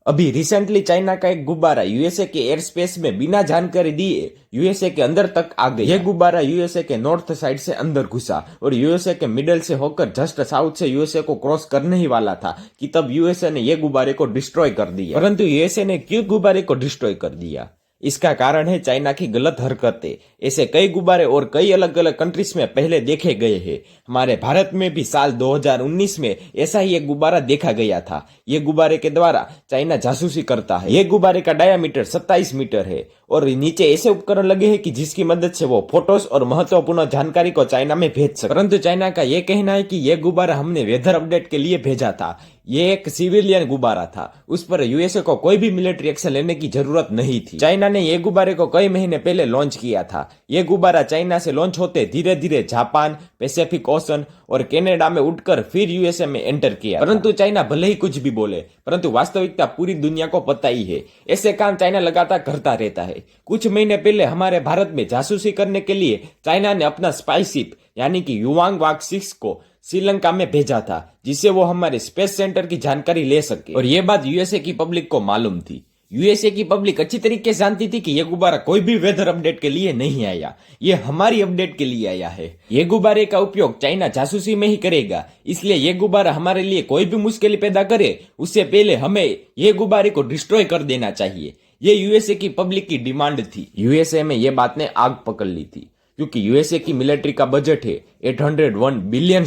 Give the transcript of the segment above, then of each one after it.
अभी recently China का एक गुब्बारा यूएसए के एयर स्पेस में बिना जानकारी दिए यूएसए के अंदर तक आ गया। यह गुब्बारा यूएसए के नॉर्थ साइड से अंदर घुसा और यूएसए के मिडल से होकर जस्ट साउथ से यूएसए को क्रॉस करने ही वाला था कि तब यूएसए ने यह गुब्बारे को डिस्ट्रॉय कर दिया। परंतु यूएसए ने क्यों गुब्बारे को डिस्ट्रॉय कर दिया? इसका कारण है चाइना की गलत हरकतें। ऐसे कई गुब्बारे और कई अलग अलग कंट्रीज में पहले देखे गए हैं। हमारे भारत में भी साल 2019 में ऐसा ही एक गुब्बारा देखा गया था। ये गुब्बारे के द्वारा चाइना जासूसी करता है। ये गुब्बारे का डायामीटर 27 मीटर है और नीचे ऐसे उपकरण लगे हैं कि जिसकी मदद से वो फोटोज और महत्वपूर्ण जानकारी को चाइना में भेज सके। परंतु चाइना का ये कहना है कि यह गुब्बारा हमने वेदर अपडेट के लिए भेजा था। ये एक सिविलियन गुब्बारा था, उस पर यूएसए को कोई भी मिलिट्री एक्शन लेने की जरूरत नहीं थी। चाइना ने ये गुब्बारे को कई महीने पहले लॉन्च किया था। ये गुब्बारा चाइना से लॉन्च होते धीरे धीरे जापान, पैसिफिक ओशन और कनाडा में उड़कर फिर यूएसए में एंटर किया। परंतु चाइना भले ही कुछ भी बोले, परंतु वास्तविकता पूरी दुनिया को पता ही है। ऐसे काम चाइना लगातार करता रहता है। कुछ महीने पहले हमारे भारत में जासूसी करने के लिए चाइना ने अपना स्पाई शिप यानी कि युवांग वाक 6 को श्रीलंका में भेजा था, जिससे वो हमारे स्पेस सेंटर की जानकारी ले सके। और ये बात यूएसए की पब्लिक को मालूम थी। यूएसए की पब्लिक अच्छी तरीके से जानती थी कि यह गुब्बारा कोई भी वेदर अपडेट के लिए नहीं आया, ये हमारी अपडेट के लिए आया है। ये गुब्बारे का उपयोग चाइना जासूसी में ही करेगा, इसलिए ये गुब्बारा हमारे लिए कोई भी मुश्किल पैदा करे उससे पहले हमें ये गुब्बारे को डिस्ट्रॉय कर देना चाहिए। ये यूएसए की पब्लिक की डिमांड थी। यूएसए में ये बात ने आग पकड़ ली थी, क्योंकि यूएसए की मिलिट्री का बजट है $801 बिलियन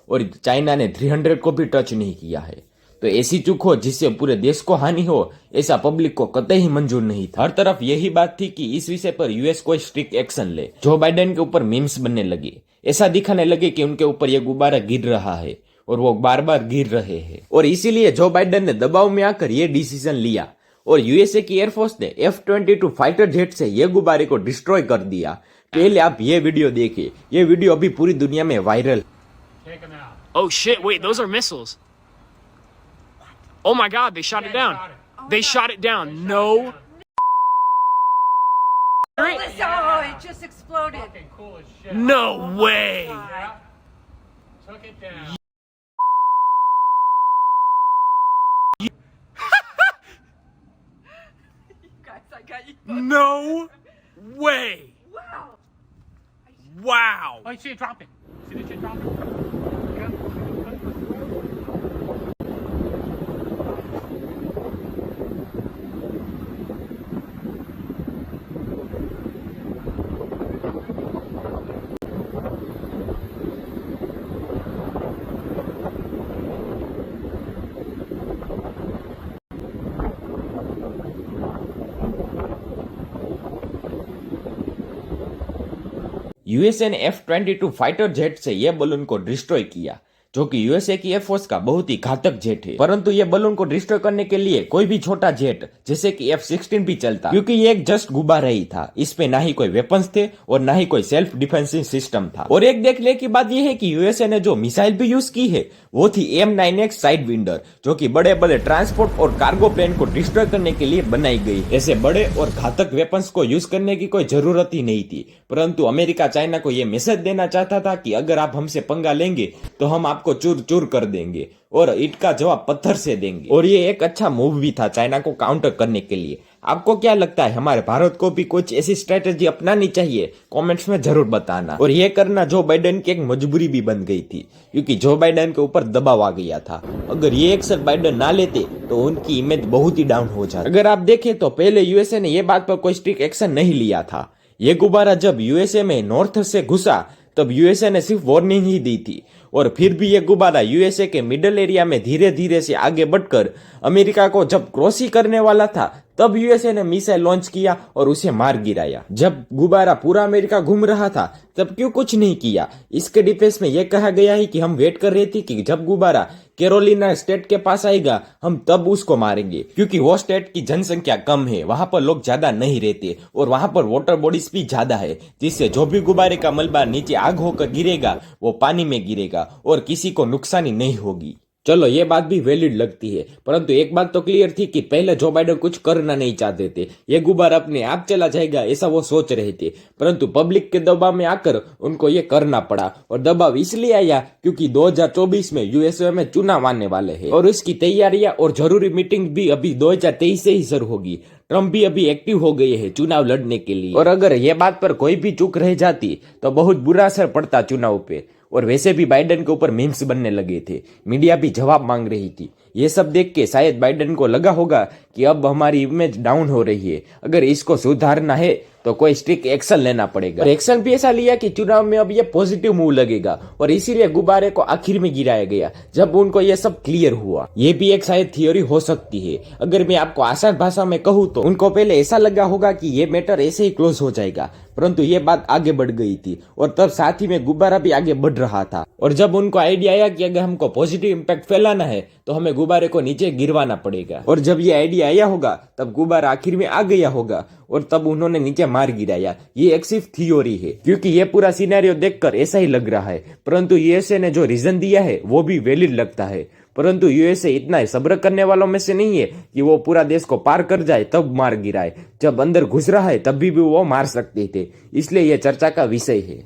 और चाइना ने 300 को भी टच नहीं किया है। तो ऐसी चूक हो जिससे पूरे देश को हानि हो, ऐसा पब्लिक को कतई ही मंजूर नहीं था। हर तरफ यही बात थी कि इस विषय पर यूएस कोई स्ट्रिक्ट एक्शन ले। जो बाइडेन के ऊपर मीम्स बनने लगे, ऐसा दिखाने लगे कि उनके ऊपर यह गुब्बारा गिर रहा है और वो बार बार गिर रहे हैं, और इसीलिए जो बाइडेन ने दबाव में आकर यह डिसीजन लिया और यूएसए की एयरफोर्स ने F-22 फाइटर जेट से यह गुब्बारे को डिस्ट्रॉय कर दिया। पहले आप ये वीडियो देखिए, ये वीडियो अभी पूरी दुनिया में viral. Oh shit, wait, those are missiles. Oh my god, they shot it down. They shot it down. No. Oh, it just exploded. Fucking cool as shit. No way. Yeah. Took it down. Guys, I got you. No way. Wow. Wow. Oh, you see it dropping. See the shit dropping? USA ने F-22 fighter jet से यह balloon को destroy किया, जो कि USA की air force का बहुत ही घातक जेट है। परंतु यह बलून को डिस्ट्रॉय करने के लिए कोई भी छोटा जेट जैसे कि F-16 भी चलता, क्योंकि ये एक जस्ट गुब्बारा ही था। इसमें ना ही कोई वेपन्स थे और ना ही कोई सेल्फ डिफेंसिव सिस्टम था। और एक देखने की बात यह है कि यूएसए ने जो मिसाइल भी यूज की है वो थी M9X साइड विंडर, जो कि बड़े बड़े ट्रांसपोर्ट और कार्गो प्लेन को डिस्ट्रॉय करने के लिए बनाई गई। ऐसे बड़े और घातक वेपन्स को यूज करने की कोई जरूरत ही नहीं थी, परंतु अमेरिका चाइना को यह मैसेज देना चाहता था कि अगर आप हमसे पंगा लेंगे तो हम आपको चूर चूर कर देंगे और ईंट का जवाब पत्थर से देंगे। और ये एक अच्छा मूव भी था चाइना को काउंटर करने के लिए। आपको क्या लगता है, हमारे भारत को भी कुछ ऐसी स्ट्रेटेजी अपनानी चाहिए? कमेंट्स में जरूर बताना। और ये करना जो बाइडेन की एक मजबूरी भी बन गई थी, क्योंकि जो बाइडेन के ऊपर दबाव आ गया था। अगर ये एक्शन बाइडेन ना लेते तो उनकी इमेज बहुत ही डाउन हो जाती। अगर आप देखें तो पहले यूएसए ने यह बात पर कोई स्ट्रिक्ट एक्शन नहीं लिया था। ये गुब्बारा जब यूएसए में नॉर्थ से घुसा तब यूएसए ने सिर्फ वार्निंग ही दी थी, और फिर भी यह गुब्बारा यूएसए के मिडल एरिया में धीरे धीरे से आगे बढ़कर अमेरिका को जब क्रॉस ही करने वाला था तब यूएसए ने मिसाइल लॉन्च किया और उसे मार गिराया। जब गुब्बारा पूरा अमेरिका घूम रहा था तब क्यों कुछ नहीं किया? इसके डिफेंस में यह कहा गया है कि हम वेट कर रहे थे कि जब गुब्बारा कैरोलिना स्टेट के पास आएगा हम तब उसको मारेंगे, क्योंकि वो स्टेट की जनसंख्या कम है, वहां पर लोग ज्यादा नहीं रहते और वहां पर वाटर बॉडीज भी ज्यादा है, जिससे जो भी गुब्बारे का मलबा नीचे आग होकर गिरेगा वो पानी में गिरेगा और किसी को नुकसानी नहीं होगी। चलो ये बात भी वैलिड लगती है, परंतु एक बात तो क्लियर थी कि पहले जो बाइडन कुछ करना नहीं चाहते थे, ये गुब्बारा अपने आप चला जाएगा ऐसा वो सोच रहे थे, परंतु पब्लिक के दबाव में आकर उनको ये करना पड़ा। और दबाव इसलिए आया क्योंकि 2024 में यूएसए में चुनाव आने वाले हैं और इसकी तैयारियां और जरूरी मीटिंग भी अभी 2023 से ही शुरू होगी। ट्रम्प भी अभी एक्टिव हो गए हैं चुनाव लड़ने के लिए, और अगर ये बात पर कोई भी चूक रह जाती तो बहुत बुरा असर पड़ता चुनाव पे। और वैसे भी बाइडन के ऊपर मीम्स बनने लगे थे, मीडिया भी जवाब मांग रही थी। ये सब देख के शायद बाइडन को लगा होगा कि अब हमारी इमेज डाउन हो रही है, अगर इसको सुधारना है तो कोई स्ट्रिक्ट एक्शन लेना पड़ेगा। और एक्शन भी ऐसा लिया कि चुनाव में अब ये पॉजिटिव मूव लगेगा, और इसीलिए गुब्बारे को आखिर में गिराया गया जब उनको ये सब क्लियर हुआ। ये भी एक शायद थियोरी हो सकती है। अगर मैं आपको आसान भाषा में कहूँ तो उनको पहले ऐसा लगा होगा कि ये मैटर ऐसे ही क्लोज हो जाएगा, परंतु ये बात आगे बढ़ गई थी और तब साथ ही में गुब्बारा भी आगे बढ़ रहा था। और जब उनको आइडिया आया कि अगर हमको पॉजिटिव इम्पैक्ट फैलाना है तो हमें गुब्बारे को नीचे गिरवाना पड़ेगा, और जब ये आइडिया आया होगा तब गुब्बारा आखिर में आ गया होगा और तब उन्होंने नीचे मार गिराया। ये एक सिर्फ थियोरी है क्योंकि ये पूरा सिनेरियो देखकर ऐसा ही लग रहा है, परंतु यूएसए ने जो रीजन दिया है वो भी वैलिड लगता है। परंतु यूएसए इतना सब्र करने वालों में से नहीं है कि वो पूरा देश को पार कर जाए तब मार गिराए। जब अंदर घुस रहा है तब भी वो मार सकते थे, इसलिए यह चर्चा का विषय है।